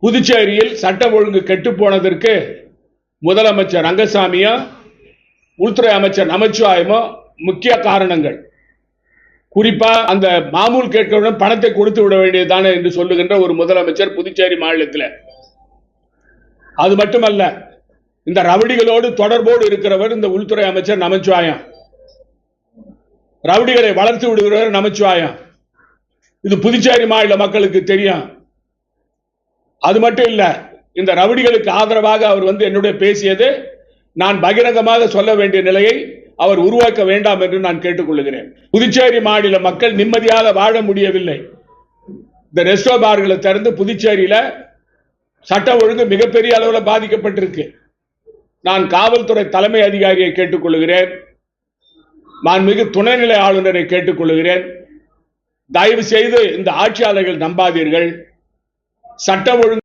புதுச்சேரியில் சட்டம் ஒழுங்கு கெட்டு போனதற்கு முதலமைச்சர் ரங்கசாமியோ உள்துறை அமைச்சர் நமச்சிவாயமோ முக்கிய காரணங்கள். குறிப்பா அந்த மாமூல் கேட்கவுடன் பணத்தை கொடுத்து விட வேண்டியதுதானே என்று சொல்லுகின்ற ஒரு முதலமைச்சர் புதுச்சேரி மாநிலத்தில். அது மட்டுமல்ல, இந்த ரவுடிகளோடு தொடர்போடு இருக்கிறவர் இந்த உள்துறை அமைச்சர் நமச்சிவாயம். ரவுடிகளை வளர்த்து விடுகிறவர் நமச்சிவாயம். இது புதுச்சேரி மாநில மக்களுக்கு தெரியும். அது மட்டும் இல்ல, இந்த ரவுடிகளுக்கு ஆதரவாக அவர் என்னுடைய பேசியது நான் பகிரங்கமாக சொல்ல வேண்டிய நிலையை அவர் உருவாக்க வேண்டாம் என்று நான் கேட்டுக்கொள்கிறேன். புதுச்சேரி மாநில மக்கள் நிம்மதியாக வாழ முடியவில்லை. இந்த ரெஸ்டோ பார்களை திறந்து புதுச்சேரியில சட்ட ஒழுங்கு மிகப்பெரிய அளவில் பாதிக்கப்பட்டிருக்கு. நான் காவல்துறை தலைமை அதிகாரியை கேட்டுக்கொள்கிறேன், மாண்புமிகு துணைநிலை ஆளுநரை கேட்டுக்கொள்கிறேன், தயவு செய்து இந்த ஆட்சியாளர்கள் நம்பாதீர்கள். சட்ட ஒழுங்கு